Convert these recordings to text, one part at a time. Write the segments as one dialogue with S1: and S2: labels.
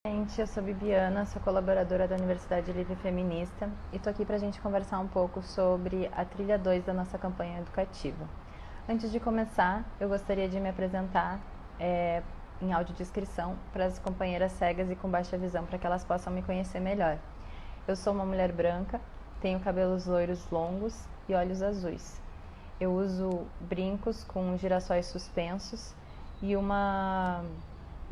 S1: Gente, eu sou Bibiana, sou colaboradora da Universidade Livre Feminista e estou aqui para a gente conversar um pouco sobre a trilha 2 da nossa campanha educativa. Antes de começar, eu gostaria de me apresentar em audiodescrição para as companheiras cegas e com baixa visão, para que elas possam me conhecer melhor. Eu sou uma mulher branca, tenho cabelos loiros longos e olhos azuis. Eu uso brincos com girassóis suspensos e uma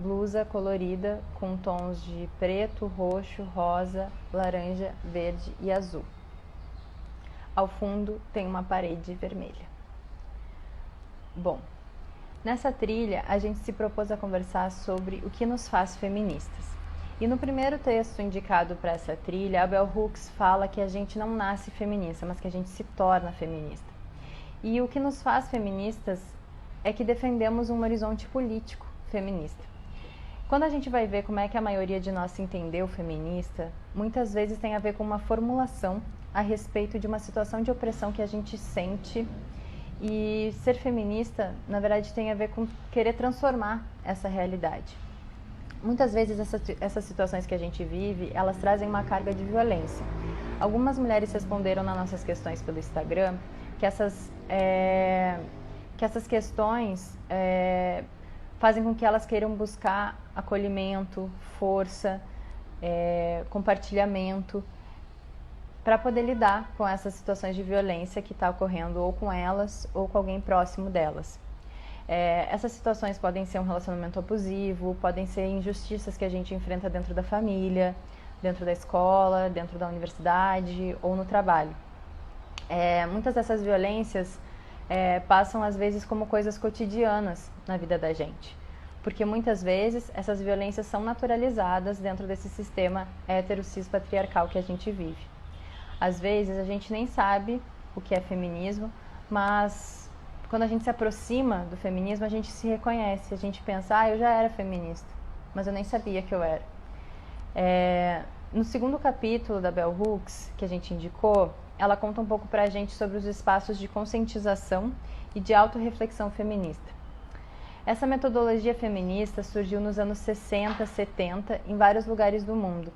S1: blusa colorida com tons de preto, roxo, rosa, laranja, verde e azul. Ao fundo tem uma parede vermelha. Bom, nessa trilha a gente se propôs a conversar sobre o que nos faz feministas. E no primeiro texto indicado para essa trilha, a Bell Hooks fala que a gente não nasce feminista, mas que a gente se torna feminista. E o que nos faz feministas é que defendemos um horizonte político feminista. Quando a gente vai ver como é que a maioria de nós se entendeu feminista, muitas vezes tem a ver com uma formulação a respeito de uma situação de opressão que a gente sente, e ser feminista, na verdade, tem a ver com querer transformar essa realidade. Muitas vezes essas situações que a gente vive, elas trazem uma carga de violência. Algumas mulheres responderam nas nossas questões pelo Instagram que essas questões fazem com que elas queiram buscar acolhimento, força, compartilhamento, para poder lidar com essas situações de violência que está ocorrendo ou com elas ou com alguém próximo delas. Essas situações podem ser um relacionamento abusivo, podem ser injustiças que a gente enfrenta dentro da família, dentro da escola, dentro da universidade ou no trabalho. Muitas dessas violências passam às vezes como coisas cotidianas na vida da gente, porque muitas vezes essas violências são naturalizadas dentro desse sistema hétero-cis patriarcal que a gente vive. Às vezes a gente nem sabe o que é feminismo, mas quando a gente se aproxima do feminismo a gente se reconhece, a gente pensa, eu já era feminista, mas eu nem sabia que eu era. No segundo capítulo da Bell Hooks, que a gente indicou, ela conta um pouco pra gente sobre os espaços de conscientização e de autorreflexão feminista. Essa metodologia feminista surgiu nos anos 60, 70, em vários lugares do mundo.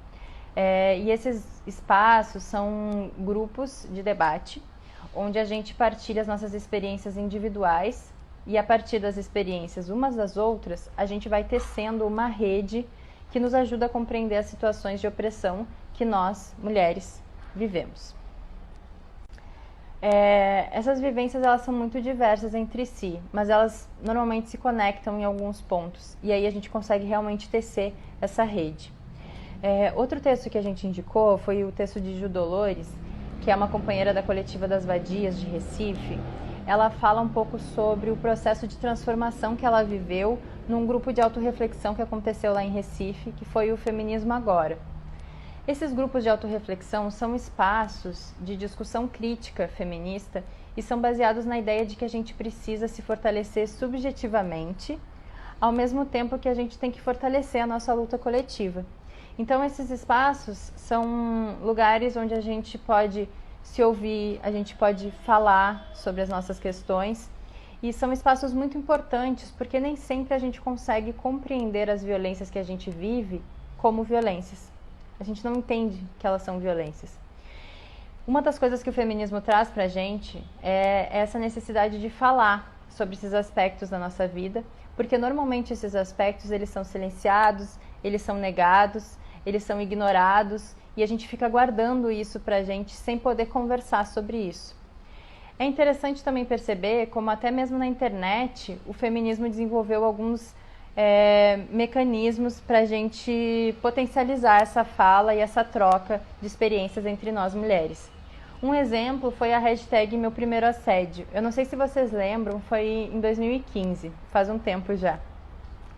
S1: E esses espaços são grupos de debate, onde a gente partilha as nossas experiências individuais e a partir das experiências umas das outras, a gente vai tecendo uma rede que nos ajuda a compreender as situações de opressão que nós, mulheres, vivemos. Essas vivências elas são muito diversas entre si, mas elas normalmente se conectam em alguns pontos e aí a gente consegue realmente tecer essa rede. Outro texto que a gente indicou foi o texto de Ju Dolores, que é uma companheira da coletiva das Vadias de Recife. Ela fala um pouco sobre o processo de transformação que ela viveu num grupo de autorreflexão que aconteceu lá em Recife, que foi o Feminismo Agora. Esses grupos de autorreflexão são espaços de discussão crítica feminista e são baseados na ideia de que a gente precisa se fortalecer subjetivamente, ao mesmo tempo que a gente tem que fortalecer a nossa luta coletiva. Então, esses espaços são lugares onde a gente pode se ouvir, a gente pode falar sobre as nossas questões, e são espaços muito importantes porque nem sempre a gente consegue compreender as violências que a gente vive como violências. A gente não entende que elas são violências. Uma das coisas que o feminismo traz pra gente é essa necessidade de falar sobre esses aspectos da nossa vida, porque normalmente esses aspectos eles são silenciados, eles são negados, eles são ignorados e a gente fica guardando isso pra gente sem poder conversar sobre isso. É interessante também perceber como até mesmo na internet o feminismo desenvolveu alguns mecanismos para a gente potencializar essa fala e essa troca de experiências entre nós mulheres. Um exemplo foi a hashtag Meu Primeiro Assédio. Eu não sei se vocês lembram, foi em 2015, faz um tempo já.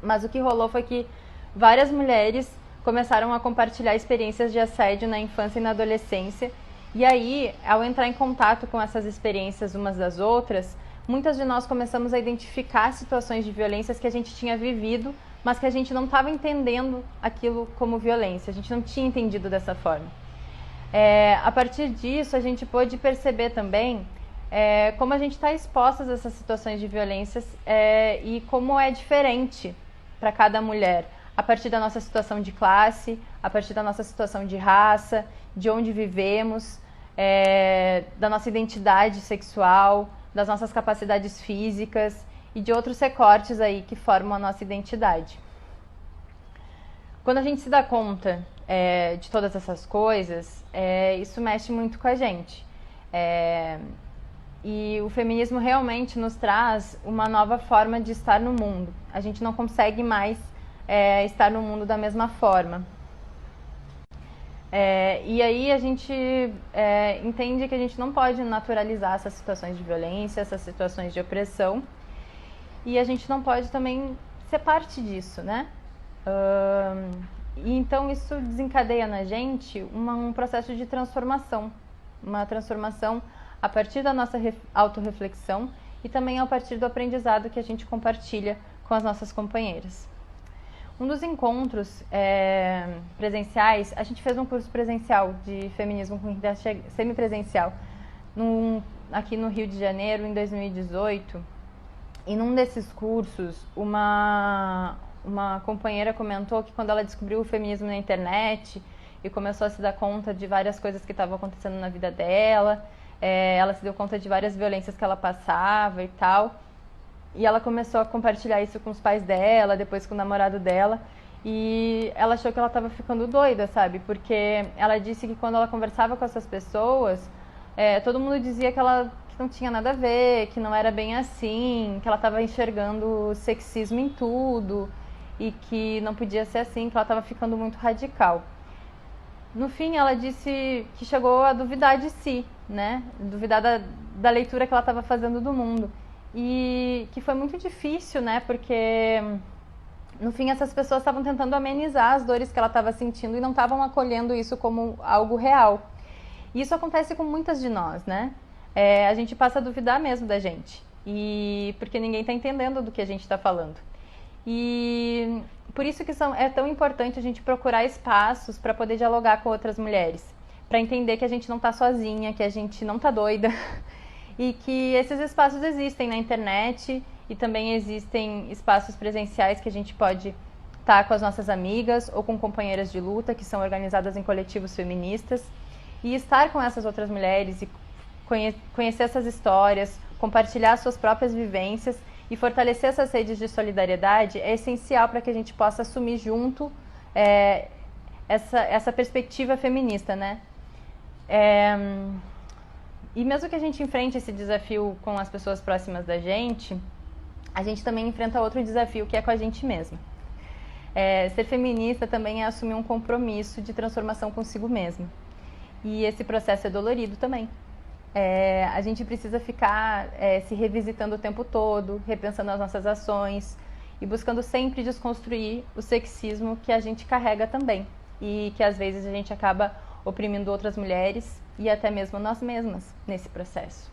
S1: Mas o que rolou foi que várias mulheres começaram a compartilhar experiências de assédio na infância e na adolescência. E aí, ao entrar em contato com essas experiências umas das outras, muitas de nós começamos a identificar situações de violências que a gente tinha vivido, mas que a gente não estava entendendo aquilo como violência, a gente não tinha entendido dessa forma. A partir disso, a gente pôde perceber também como a gente está exposta a essas situações de violências e como é diferente para cada mulher a partir da nossa situação de classe, a partir da nossa situação de raça, de onde vivemos, da nossa identidade sexual, das nossas capacidades físicas e de outros recortes aí que formam a nossa identidade. Quando a gente se dá conta de todas essas coisas, isso mexe muito com a gente. E o feminismo realmente nos traz uma nova forma de estar no mundo. A gente não consegue mais estar no mundo da mesma forma. E aí a gente entende que a gente não pode naturalizar essas situações de violência, essas situações de opressão. E a gente não pode também ser parte disso, né? E então isso desencadeia na gente um processo de transformação. Uma transformação a partir da nossa autorreflexão e também a partir do aprendizado que a gente compartilha com as nossas companheiras. Um dos encontros presenciais, a gente fez um curso presencial de feminismo com semipresencial aqui no Rio de Janeiro em 2018. E num desses cursos, uma companheira comentou que quando ela descobriu o feminismo na internet e começou a se dar conta de várias coisas que estavam acontecendo na vida dela, ela se deu conta de várias violências que ela passava e tal. E ela começou a compartilhar isso com os pais dela, depois com o namorado dela. E ela achou que ela estava ficando doida, sabe? Porque ela disse que quando ela conversava com essas pessoas, todo mundo dizia que não tinha nada a ver, que não era bem assim, que ela estava enxergando sexismo em tudo e que não podia ser assim, que ela estava ficando muito radical. No fim, ela disse que chegou a duvidar de si, né? Duvidar da leitura que ela estava fazendo do mundo. E que foi muito difícil, né? Porque, no fim, essas pessoas estavam tentando amenizar as dores que ela estava sentindo e não estavam acolhendo isso como algo real. E isso acontece com muitas de nós, né? A gente passa a duvidar mesmo da gente. Porque ninguém está entendendo do que a gente está falando. E por isso que é tão importante a gente procurar espaços para poder dialogar com outras mulheres, para entender que a gente não está sozinha, que a gente não está doida e que esses espaços existem na internet e também existem espaços presenciais que a gente pode estar com as nossas amigas ou com companheiras de luta que são organizadas em coletivos feministas e estar com essas outras mulheres e conhecer essas histórias, compartilhar suas próprias vivências e fortalecer essas redes de solidariedade é essencial para que a gente possa assumir junto essa perspectiva feminista, né? E mesmo que a gente enfrente esse desafio com as pessoas próximas da gente, a gente também enfrenta outro desafio que é com a gente mesma. Ser feminista também é assumir um compromisso de transformação consigo mesma. E esse processo é dolorido também. A gente precisa ficar se revisitando o tempo todo, repensando as nossas ações e buscando sempre desconstruir o sexismo que a gente carrega também e que às vezes a gente acaba oprimindo outras mulheres e até mesmo nós mesmas nesse processo.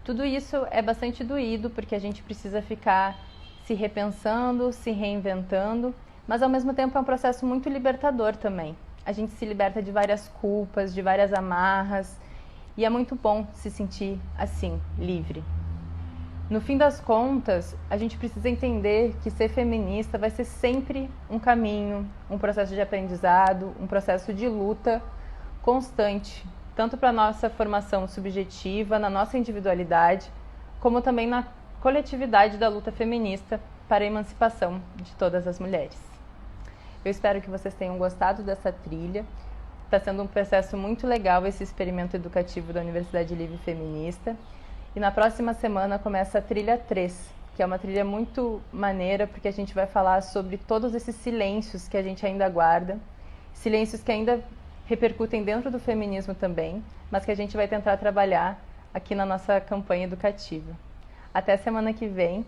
S1: Tudo isso é bastante doído porque a gente precisa ficar se repensando, se reinventando, mas ao mesmo tempo é um processo muito libertador também. A gente se liberta de várias culpas, de várias amarras, e é muito bom se sentir assim, livre. No fim das contas, a gente precisa entender que ser feminista vai ser sempre um caminho, um processo de aprendizado, um processo de luta constante, tanto para a nossa formação subjetiva, na nossa individualidade, como também na coletividade da luta feminista para a emancipação de todas as mulheres. Eu espero que vocês tenham gostado dessa trilha. Está sendo um processo muito legal esse experimento educativo da Universidade Livre Feminista. E na próxima semana começa a trilha 3, que é uma trilha muito maneira, porque a gente vai falar sobre todos esses silêncios que a gente ainda guarda, silêncios que ainda repercutem dentro do feminismo também, mas que a gente vai tentar trabalhar aqui na nossa campanha educativa. Até semana que vem.